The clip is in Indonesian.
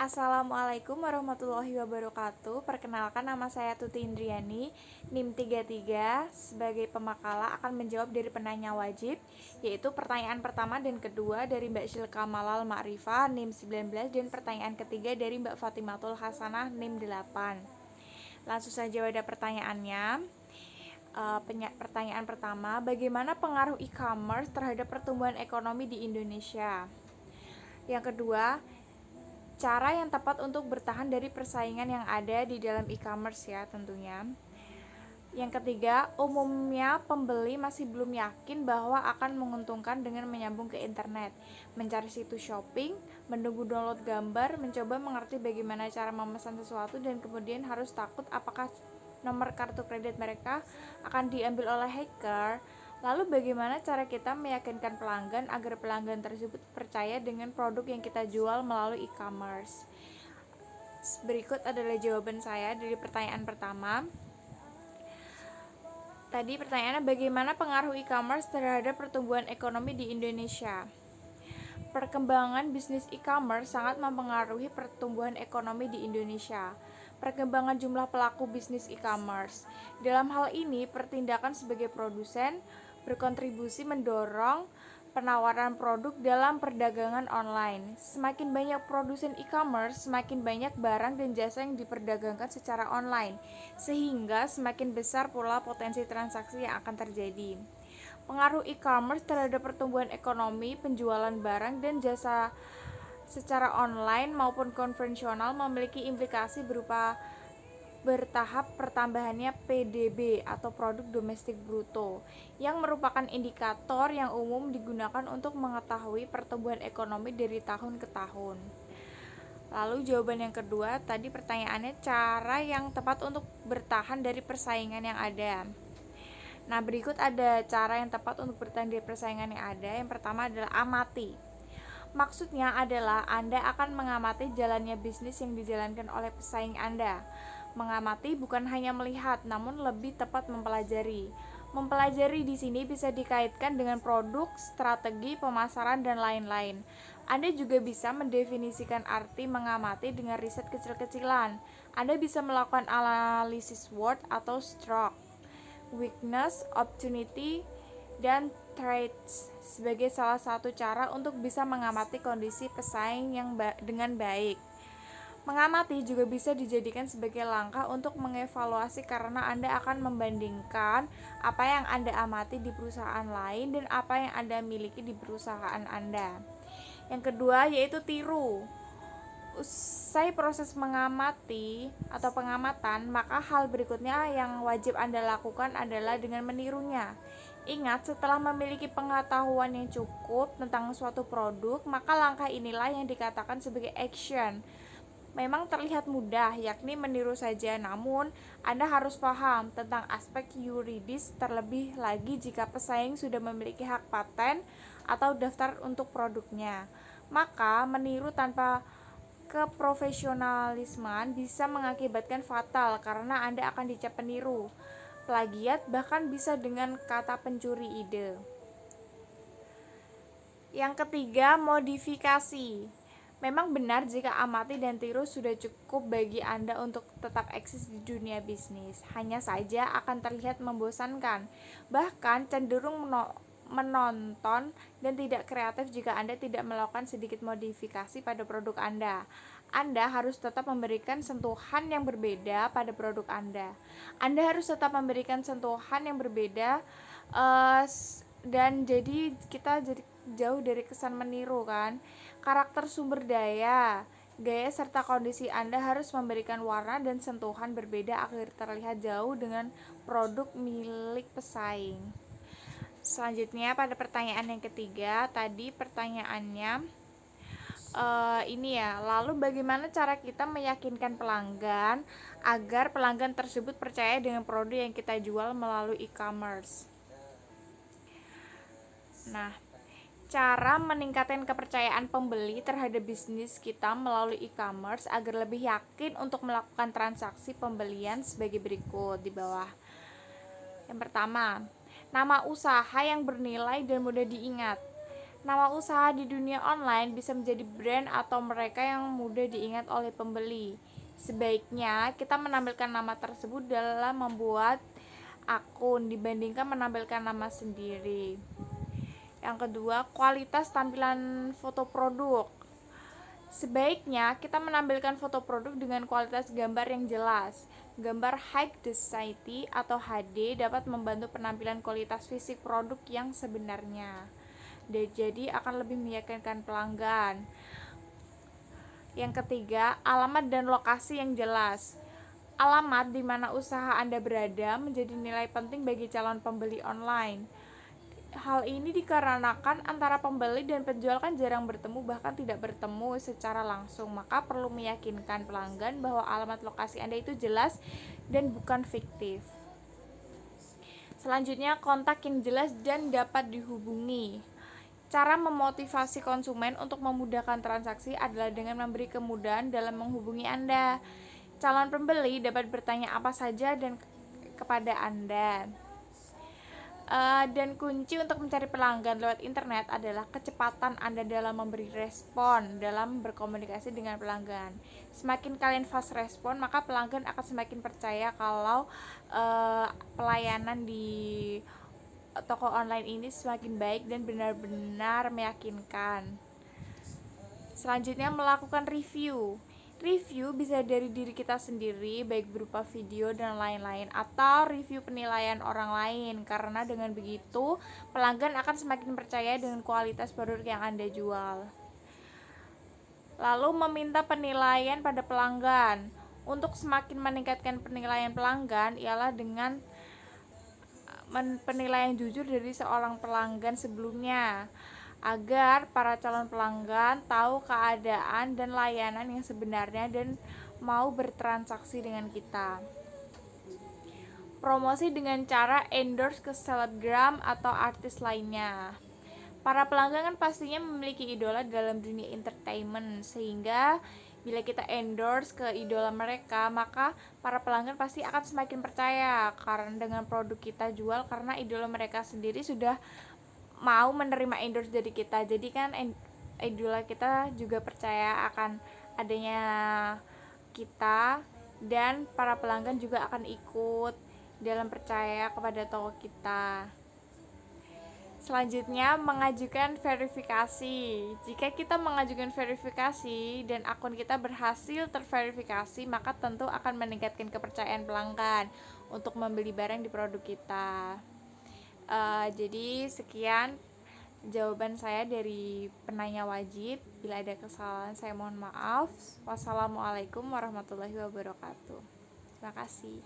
Assalamualaikum warahmatullahi wabarakatuh. Perkenalkan, nama saya Tuti Indriani, NIM 33. Sebagai pemakalah akan menjawab dari penanya wajib, yaitu pertanyaan pertama dan kedua dari Mbak Syilka Malal Ma'rifah NIM 19 dan pertanyaan ketiga dari Mbak Fatimatul Hasanah NIM 8. Langsung saja pada pertanyaannya. Pertanyaan pertama, bagaimana pengaruh e-commerce terhadap pertumbuhan ekonomi di Indonesia? Yang kedua, cara yang tepat untuk bertahan dari persaingan yang ada di dalam e-commerce ya tentunya. Yang ketiga, umumnya pembeli masih belum yakin bahwa akan menguntungkan dengan menyambung ke internet, mencari situs shopping, menunggu download gambar, mencoba mengerti bagaimana cara memesan sesuatu, dan kemudian harus takut apakah nomor kartu kredit mereka akan diambil oleh hacker. Lalu bagaimana cara kita meyakinkan pelanggan agar pelanggan tersebut percaya dengan produk yang kita jual melalui e-commerce? Berikut adalah jawaban saya dari pertanyaan pertama. Tadi pertanyaannya, bagaimana pengaruh e-commerce terhadap pertumbuhan ekonomi di Indonesia? Perkembangan bisnis e-commerce sangat mempengaruhi pertumbuhan ekonomi di Indonesia. Perkembangan jumlah pelaku bisnis e-commerce. Dalam hal ini, pertindakan sebagai produsen berkontribusi mendorong penawaran produk dalam perdagangan online. Semakin banyak produsen e-commerce, semakin banyak barang dan jasa yang diperdagangkan secara online, sehingga semakin besar pula potensi transaksi yang akan terjadi. Pengaruh e-commerce terhadap pertumbuhan ekonomi, penjualan barang dan jasa secara online maupun konvensional memiliki implikasi berupa bertahap pertambahannya PDB atau produk domestik bruto, yang merupakan indikator yang umum digunakan untuk mengetahui pertumbuhan ekonomi dari tahun ke tahun. Lalu jawaban yang kedua, tadi pertanyaannya cara yang tepat untuk bertahan dari persaingan yang ada. Nah, berikut ada cara yang tepat untuk bertahan dari persaingan yang ada. Yang pertama adalah amati. Maksudnya adalah Anda akan mengamati jalannya bisnis yang dijalankan oleh pesaing Anda. Mengamati bukan hanya melihat, namun lebih tepat mempelajari. Mempelajari di sini bisa dikaitkan dengan produk, strategi, pemasaran, dan lain-lain. Anda juga bisa mendefinisikan arti mengamati dengan riset kecil-kecilan. Anda bisa melakukan analisis SWOT atau STROK, weakness, opportunity, dan threats sebagai salah satu cara untuk bisa mengamati kondisi pesaing yang dengan baik. Mengamati juga bisa dijadikan sebagai langkah untuk mengevaluasi karena Anda akan membandingkan apa yang Anda amati di perusahaan lain dan apa yang Anda miliki di perusahaan Anda. Yang kedua yaitu tiru. Usai proses mengamati atau pengamatan, maka hal berikutnya yang wajib Anda lakukan adalah dengan menirunya. Ingat, setelah memiliki pengetahuan yang cukup tentang suatu produk, maka langkah inilah yang dikatakan sebagai action. Memang terlihat mudah, yakni meniru saja, namun Anda harus paham tentang aspek yuridis, terlebih lagi jika pesaing sudah memiliki hak paten atau daftar untuk produknya. Maka meniru tanpa keprofesionalisme bisa mengakibatkan fatal karena Anda akan dicap peniru, plagiat, bahkan bisa dengan kata pencuri ide. Yang ketiga, modifikasi. Memang benar jika amati dan tiru sudah cukup bagi Anda untuk tetap eksis di dunia bisnis. Hanya saja akan terlihat membosankan, bahkan cenderung menonton dan tidak kreatif jika Anda tidak melakukan sedikit modifikasi pada produk Anda. Anda harus tetap memberikan sentuhan yang berbeda pada produk Anda. Anda harus tetap memberikan sentuhan yang berbeda dan jadi kita jadi jauh dari kesan meniru kan. Karakter sumber daya, gaya serta kondisi Anda harus memberikan warna dan sentuhan berbeda agar terlihat jauh dengan produk milik pesaing. Selanjutnya pada pertanyaan yang ketiga, tadi pertanyaannya ini ya, lalu bagaimana cara kita meyakinkan pelanggan agar pelanggan tersebut percaya dengan produk yang kita jual melalui e-commerce? Nah, cara meningkatkan kepercayaan pembeli terhadap bisnis kita melalui e-commerce agar lebih yakin untuk melakukan transaksi pembelian sebagai berikut di bawah. Yang pertama, nama usaha yang bernilai dan mudah diingat. Nama usaha di dunia online bisa menjadi brand atau mereka yang mudah diingat oleh pembeli. Sebaiknya kita menampilkan nama tersebut dalam membuat akun dibandingkan menampilkan nama sendiri. Yang kedua, kualitas tampilan foto produk. Sebaiknya kita menampilkan foto produk dengan kualitas gambar yang jelas. Gambar high density atau HD dapat membantu penampilan kualitas fisik produk yang sebenarnya. Jadi akan lebih meyakinkan pelanggan. Yang ketiga, alamat dan lokasi yang jelas. Alamat di mana usaha Anda berada menjadi nilai penting bagi calon pembeli online. Hal ini dikarenakan antara pembeli dan penjual kan jarang bertemu, bahkan tidak bertemu secara langsung. Maka perlu meyakinkan pelanggan bahwa alamat lokasi Anda itu jelas dan bukan fiktif. Selanjutnya, kontak yang jelas dan dapat dihubungi. Cara memotivasi konsumen untuk memudahkan transaksi adalah dengan memberi kemudahan dalam menghubungi Anda. Calon pembeli dapat bertanya apa saja kepada Anda. Dan kunci untuk mencari pelanggan lewat internet adalah kecepatan Anda dalam memberi respon dalam berkomunikasi dengan pelanggan. Semakin kalian fast respon, maka pelanggan akan semakin percaya kalau pelayanan di toko online ini semakin baik dan benar-benar meyakinkan. Selanjutnya, melakukan review. Review bisa dari diri kita sendiri, baik berupa video dan lain-lain, atau review penilaian orang lain. Karena dengan begitu, pelanggan akan semakin percaya dengan kualitas produk yang Anda jual. Lalu, meminta penilaian pada pelanggan. Untuk semakin meningkatkan penilaian pelanggan ialah dengan penilaian jujur dari seorang pelanggan sebelumnya, agar para calon pelanggan tahu keadaan dan layanan yang sebenarnya dan mau bertransaksi dengan kita. Promosi dengan cara endorse ke selebgram atau artis lainnya. Para pelanggan kan pastinya memiliki idola dalam dunia entertainment, sehingga bila kita endorse ke idola mereka, maka para pelanggan pasti akan semakin percaya karena dengan produk kita jual, karena idola mereka sendiri sudah mau menerima endorse dari kita. Jadi kan idola kita juga percaya akan adanya kita, dan para pelanggan juga akan ikut dalam percaya kepada toko kita. Selanjutnya, mengajukan verifikasi. Jika kita mengajukan verifikasi dan akun kita berhasil terverifikasi, maka tentu akan meningkatkan kepercayaan pelanggan untuk membeli barang di produk kita. Jadi sekian jawaban saya dari penanya wajib. Bila ada kesalahan saya mohon maaf. Wassalamualaikum warahmatullahi wabarakatuh. Terima kasih.